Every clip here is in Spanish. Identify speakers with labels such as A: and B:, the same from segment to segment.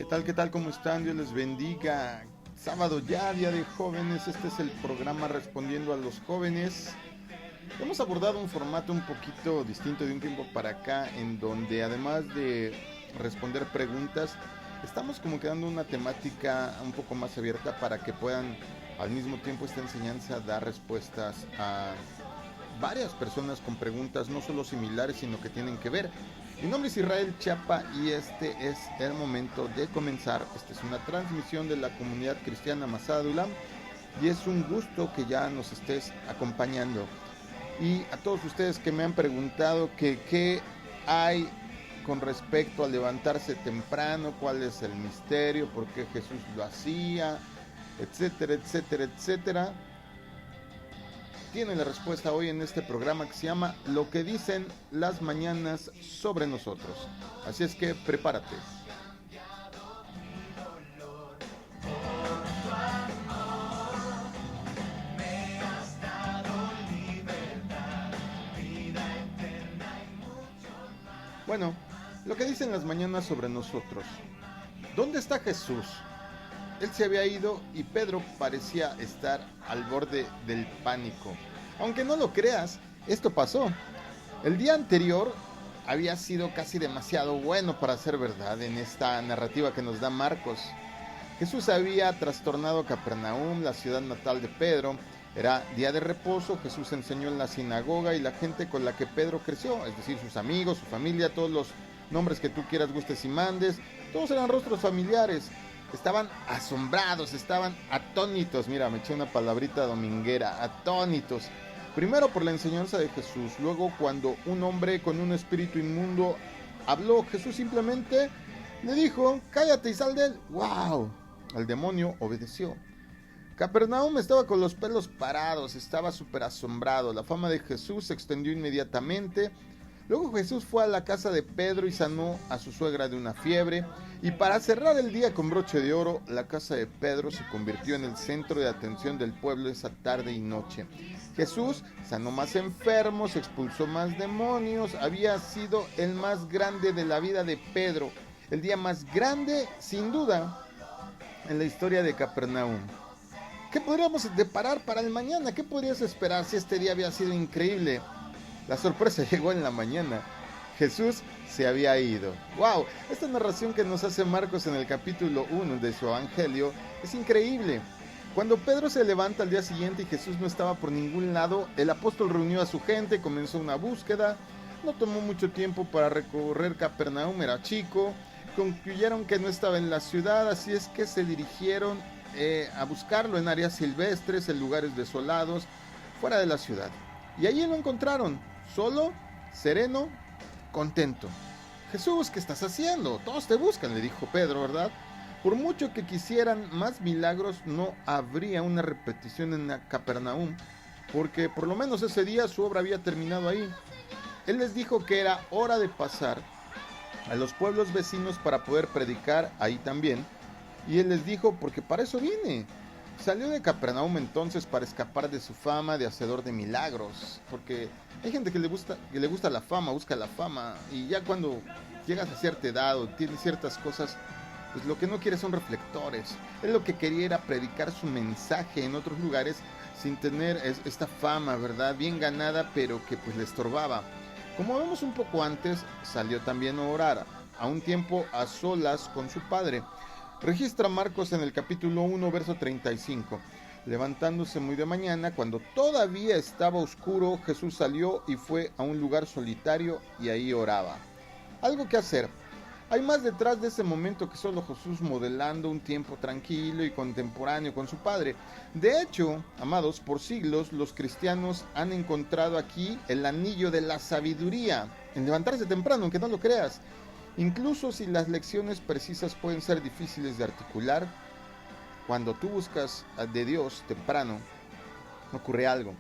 A: ¿Qué tal? ¿Qué tal? ¿Cómo están? Dios les bendiga. Sábado ya, Día de Jóvenes. Este es el programa Respondiendo a los Jóvenes. Hemos abordado un formato un poquito distinto de un tiempo para acá, en donde además de responder preguntas, estamos como que dando una temática un poco más abierta para que puedan al mismo tiempo esta enseñanza dar respuestas a varias personas con preguntas no solo similares, sino que tienen que ver. Mi nombre es Israel Chapa y este es el momento de comenzar. Esta es una transmisión de la comunidad cristiana Masada Ulam y es un gusto que ya nos estés acompañando. Y a todos ustedes que me han preguntado que qué hay con respecto a levantarse temprano, cuál es el misterio, por qué Jesús lo hacía, etcétera, etcétera, etcétera, tienen la respuesta hoy en este programa que se llama Lo que dicen las mañanas sobre nosotros. Así es que prepárate. Bueno, lo que dicen las mañanas sobre nosotros. ¿Dónde está Jesús? Él se había ido y Pedro parecía estar al borde del pánico. Aunque no lo creas, esto pasó. El día anterior había sido casi demasiado bueno para ser verdad en esta narrativa que nos da Marcos. Jesús había trastornado Capernaum, la ciudad natal de Pedro. Era día de reposo, Jesús enseñó en la sinagoga y la gente con la que Pedro creció, es decir, sus amigos, su familia, todos los nombres que tú quieras, gustes y mandes, todos eran rostros familiares. Estaban asombrados, estaban atónitos. Mira, me eché una palabrita dominguera, atónitos. Primero por la enseñanza de Jesús, luego cuando un hombre con un espíritu inmundo habló, Jesús simplemente le dijo, cállate y sal de él. ¡Wow! El demonio obedeció. Capernaum estaba con los pelos parados, estaba súper asombrado. La fama de Jesús se extendió inmediatamente. Luego Jesús fue a la casa de Pedro y sanó a su suegra de una fiebre. Y para cerrar el día con broche de oro, la casa de Pedro se convirtió en el centro de atención del pueblo esa tarde y noche. Jesús sanó más enfermos, expulsó más demonios, había sido el más grande de la vida de Pedro. El día más grande, sin duda, en la historia de Capernaum. ¿Qué podríamos deparar para el mañana? ¿Qué podrías esperar si este día había sido increíble? La sorpresa llegó en la mañana. Jesús se había ido. ¡Wow! Esta narración que nos hace Marcos en el capítulo 1 de su evangelio es increíble. Cuando Pedro se levanta al día siguiente y Jesús no estaba por ningún lado, el apóstol reunió a su gente, comenzó una búsqueda. No tomó mucho tiempo para recorrer Capernaum, era chico. Concluyeron que no estaba en la ciudad, así es que se dirigieron a buscarlo en áreas silvestres, en lugares desolados, fuera de la ciudad. Y allí lo encontraron, solo, sereno, contento. Jesús, ¿qué estás haciendo? Todos te buscan, le dijo Pedro, ¿verdad? Por mucho que quisieran más milagros, no habría una repetición en Capernaum, porque por lo menos ese día su obra había terminado ahí. Él les dijo que era hora de pasar a los pueblos vecinos para poder predicar ahí también. Y él les dijo, porque para eso vine. Salió de Capernaum entonces para escapar de su fama de hacedor de milagros, porque hay gente que le gusta la fama, busca la fama, y ya cuando llegas a cierta edad o tienes ciertas cosas, pues lo que no quiere son reflectores. Él lo que quería era predicar su mensaje en otros lugares sin tener esta fama, ¿verdad? Bien ganada, pero que pues le estorbaba. Como vemos un poco antes, salió también a orar, a un tiempo a solas con su padre. Registra Marcos en el capítulo 1, verso 35. Levantándose muy de mañana, cuando todavía estaba oscuro, Jesús salió y fue a un lugar solitario y ahí oraba. Algo que hacer. Hay más detrás de ese momento que solo Jesús modelando un tiempo tranquilo y contemporáneo con su Padre. De hecho, amados, por siglos los cristianos han encontrado aquí el anillo de la sabiduría, en levantarse temprano, aunque no lo creas. Incluso si las lecciones precisas pueden ser difíciles de articular, cuando tú buscas de Dios temprano, ocurre algo.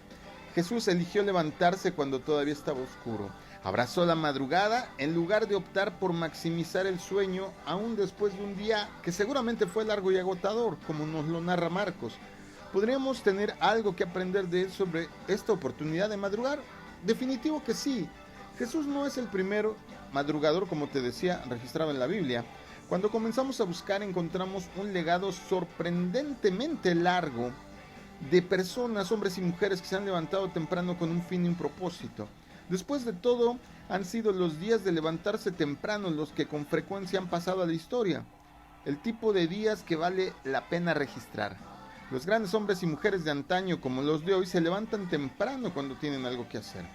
A: Jesús eligió levantarse cuando todavía estaba oscuro. Abrazó la madrugada en lugar de optar por maximizar el sueño aún después de un día que seguramente fue largo y agotador, como nos lo narra Marcos. ¿Podríamos tener algo que aprender de él sobre esta oportunidad de madrugar? Definitivo que sí. Jesús no es el primero madrugador, como te decía, registrado en la Biblia. Cuando comenzamos a buscar encontramos un legado sorprendentemente largo de personas, hombres y mujeres que se han levantado temprano con un fin y un propósito. Después de todo, han sido los días de levantarse temprano los que con frecuencia han pasado a la historia. El tipo de días que vale la pena registrar. Los grandes hombres y mujeres de antaño como los de hoy se levantan temprano cuando tienen algo que hacer.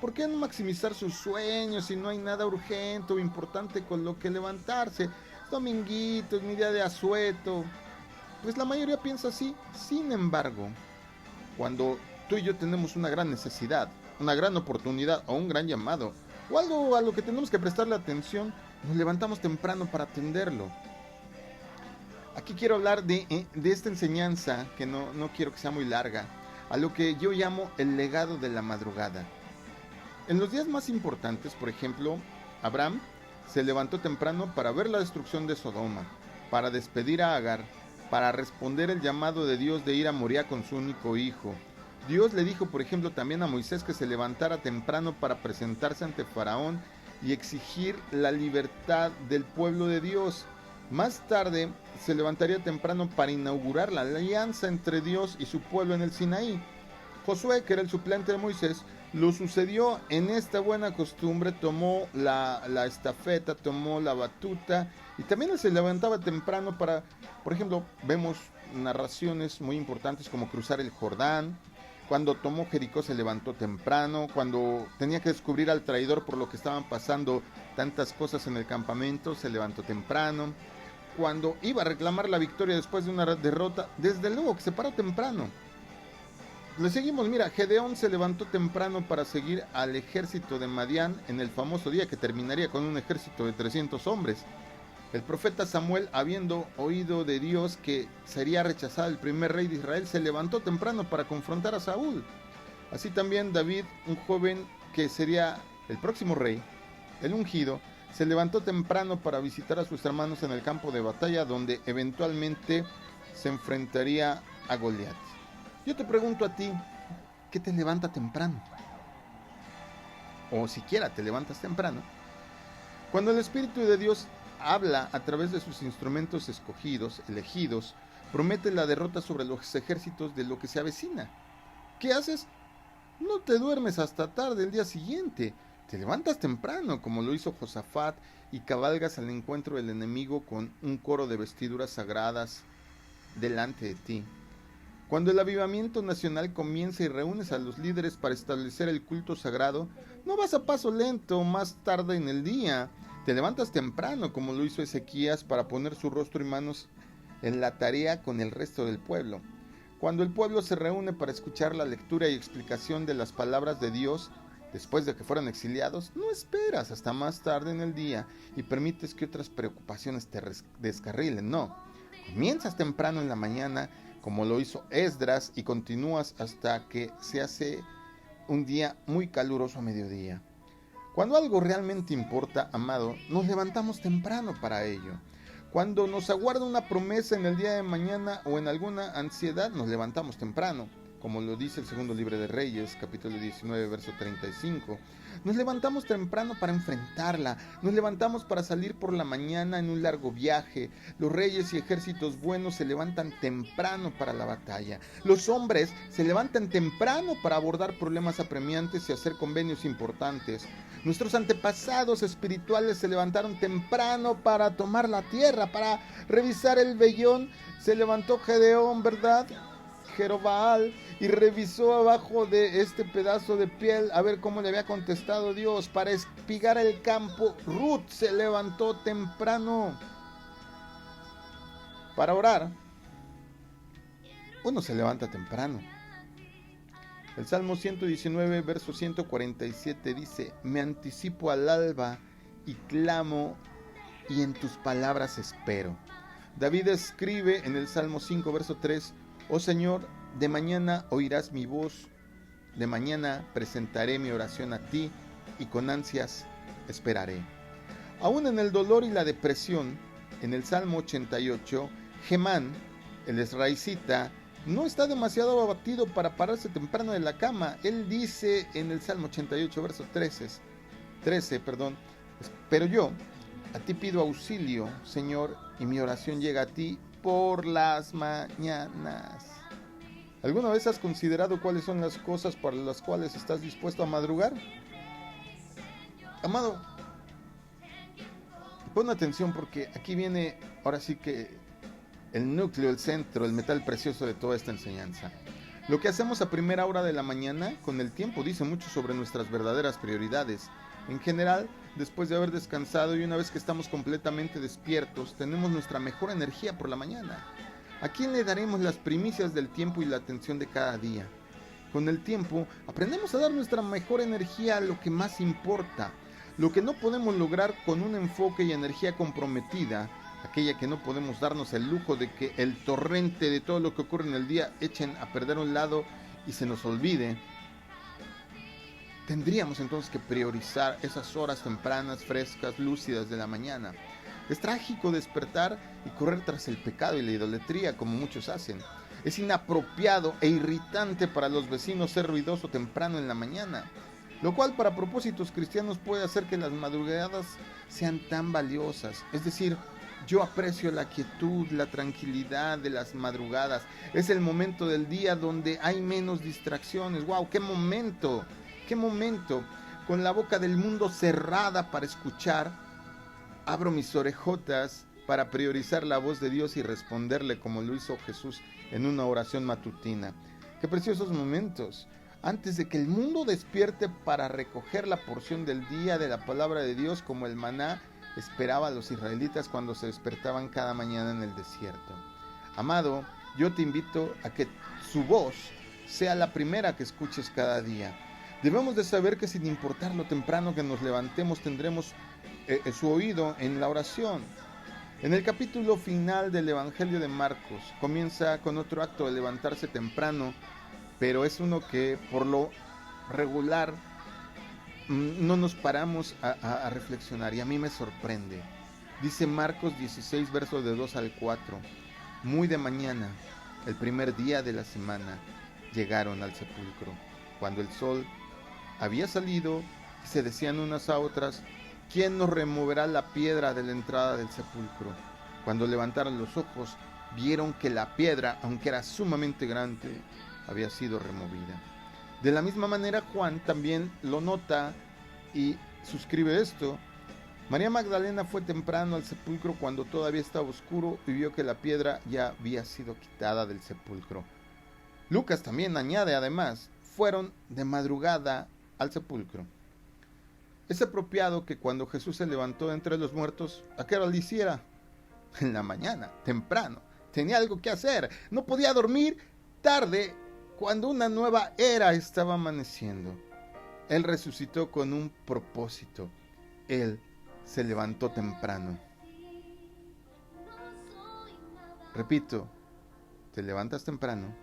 A: ¿Por qué no maximizar sus sueños si no hay nada urgente o importante con lo que levantarse? Dominguitos, mi día de asueto. Pues la mayoría piensa así. Sin embargo, cuando tú y yo tenemos una gran necesidad, una gran oportunidad o un gran llamado, o algo a lo que tenemos que prestarle atención, nos levantamos temprano para atenderlo. Aquí quiero hablar de esta enseñanza, que no quiero que sea muy larga, a lo que yo llamo el legado de la madrugada. En los días más importantes, por ejemplo, Abraham se levantó temprano para ver la destrucción de Sodoma, para despedir a Agar, para responder el llamado de Dios de ir a Moriah con su único hijo. Dios le dijo, por ejemplo, también a Moisés que se levantara temprano para presentarse ante Faraón y exigir la libertad del pueblo de Dios. Más tarde se levantaría temprano para inaugurar la alianza entre Dios y su pueblo en el Sinaí. Josué, que era el suplente de Moisés, lo sucedió en esta buena costumbre, tomó la estafeta, tomó la batuta y también él se levantaba temprano para, por ejemplo, vemos narraciones muy importantes como cruzar el Jordán. Cuando tomó Jericó se levantó temprano, cuando tenía que descubrir al traidor por lo que estaban pasando tantas cosas en el campamento, se levantó temprano. Cuando iba a reclamar la victoria después de una derrota, desde luego que se paró temprano. Le seguimos, mira, Gedeón se levantó temprano para seguir al ejército de Madián en el famoso día que terminaría con un ejército de 300 hombres. El profeta Samuel, habiendo oído de Dios que sería rechazado el primer rey de Israel, se levantó temprano para confrontar a Saúl. Así también David, un joven que sería el próximo rey, el ungido, se levantó temprano para visitar a sus hermanos en el campo de batalla donde eventualmente se enfrentaría a Goliat. Yo te pregunto a ti, ¿qué te levanta temprano? O siquiera te levantas temprano. Cuando el Espíritu de Dios habla a través de sus instrumentos escogidos, elegidos, promete la derrota sobre los ejércitos de lo que se avecina. ¿Qué haces? No te duermes hasta tarde el día siguiente. Te levantas temprano, como lo hizo Josafat, y cabalgas al encuentro del enemigo con un coro de vestiduras sagradas delante de ti. Cuando el avivamiento nacional comienza y reúnes a los líderes para establecer el culto sagrado, no vas a paso lento más tarde en el día. Te levantas temprano, como lo hizo Ezequías, para poner su rostro y manos en la tarea con el resto del pueblo. Cuando el pueblo se reúne para escuchar la lectura y explicación de las palabras de Dios, después de que fueron exiliados, no esperas hasta más tarde en el día y permites que otras preocupaciones te descarrilen. No, comienzas temprano en la mañana, como lo hizo Esdras, y continúas hasta que se hace un día muy caluroso a mediodía. Cuando algo realmente importa, amado, nos levantamos temprano para ello. Cuando nos aguarda una promesa en el día de mañana o en alguna ansiedad, nos levantamos temprano, como lo dice el segundo libro de Reyes, capítulo 19, verso 35. Nos levantamos temprano para enfrentarla, nos levantamos para salir por la mañana en un largo viaje. Los reyes y ejércitos buenos se levantan temprano para la batalla. Los hombres se levantan temprano para abordar problemas apremiantes y hacer convenios importantes. Nuestros antepasados espirituales se levantaron temprano para tomar la tierra, para revisar el vellón. Se levantó Gedeón, ¿verdad? Jerobaal, y revisó abajo de este pedazo de piel a ver cómo le había contestado Dios. Para espigar el campo, Ruth se levantó temprano. Para orar, uno se levanta temprano. El Salmo 119, verso 147 dice: me anticipo al alba y clamo, y en tus palabras espero. David escribe en el Salmo 5, verso 3: oh Señor, de mañana oirás mi voz, de mañana presentaré mi oración a ti y con ansias esperaré. Aún en el dolor y la depresión, en el Salmo 88, Gemán, el esraicita, no está demasiado abatido para pararse temprano de la cama. Él dice en el Salmo 88, verso 13, pero yo, A ti pido auxilio, Señor, y mi oración llega a ti por las mañanas. ¿Alguna vez has considerado cuáles son las cosas para las cuales estás dispuesto a madrugar? Amado, pon atención porque aquí viene ahora sí que el núcleo, el centro, el metal precioso de toda esta enseñanza. Lo que hacemos a primera hora de la mañana con el tiempo dice mucho sobre nuestras verdaderas prioridades. En general, después de haber descansado y una vez que estamos completamente despiertos, tenemos nuestra mejor energía por la mañana. ¿A quién le daremos las primicias del tiempo y la atención de cada día? Con el tiempo, aprendemos a dar nuestra mejor energía a lo que más importa. Lo que no podemos lograr con un enfoque y energía comprometida, aquella que no podemos darnos el lujo de que el torrente de todo lo que ocurre en el día echen a perder un lado y se nos olvide, tendríamos entonces que priorizar esas horas tempranas, frescas, lúcidas de la mañana. Es trágico despertar y correr tras el pecado y la idolatría como muchos hacen. Es inapropiado e irritante para los vecinos ser ruidoso temprano en la mañana, lo cual para propósitos cristianos puede hacer que las madrugadas sean tan valiosas. Es decir, yo aprecio la quietud, la tranquilidad de las madrugadas. Es el momento del día donde hay menos distracciones. ¡Wow! ¡Qué momento! ¡Qué momento! Con la boca del mundo cerrada para escuchar, abro mis orejotas para priorizar la voz de Dios y responderle como lo hizo Jesús en una oración matutina. ¡Qué preciosos momentos! Antes de que el mundo despierte para recoger la porción del día de la palabra de Dios como el maná esperaba a los israelitas cuando se despertaban cada mañana en el desierto. Amado, yo te invito a que su voz sea la primera que escuches cada día. Debemos de saber que sin importar lo temprano que nos levantemos, tendremos su oído en la oración. En el capítulo final del Evangelio de Marcos, comienza con otro acto de levantarse temprano, pero es uno que por lo regular no nos paramos a reflexionar, y a mí me sorprende. Dice Marcos 16, versos de 2 al 4. Muy de mañana, el primer día de la semana, llegaron al sepulcro. Cuando el sol había salido, se decían unas a otras: ¿quién nos removerá la piedra de la entrada del sepulcro? Cuando levantaron los ojos, vieron que la piedra, aunque era sumamente grande, había sido removida. De la misma manera, Juan también lo nota y suscribe esto. María Magdalena fue temprano al sepulcro cuando todavía estaba oscuro y vio que la piedra ya había sido quitada del sepulcro. Lucas también añade, además, fueron de madrugada al sepulcro. Es apropiado que cuando Jesús se levantó de entre los muertos, ¿a qué hora lo hiciera? En la mañana, temprano. Tenía algo que hacer. No podía dormir tarde cuando una nueva era estaba amaneciendo. Él resucitó con un propósito. Él se levantó temprano. Repito, te levantas temprano.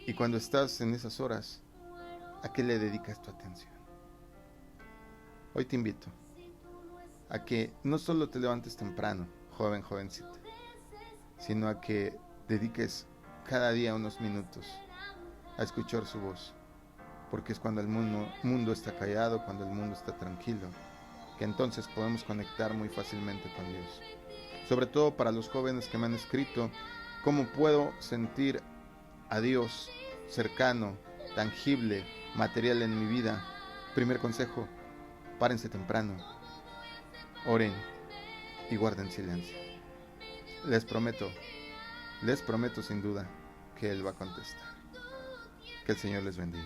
A: Y cuando estás en esas horas, ¿a qué le dedicas tu atención? Hoy te invito a que no solo te levantes temprano, joven, jovencita, sino a que dediques cada día unos minutos a escuchar su voz, porque es cuando el mundo está callado, cuando el mundo está tranquilo, que entonces podemos conectar muy fácilmente con Dios. Sobre todo para los jóvenes que me han escrito, ¿cómo puedo sentir a Dios cercano, tangible, material en mi vida? Primer consejo: párense temprano, oren y guarden silencio. Les prometo sin duda que Él va a contestar. Que el Señor les bendiga.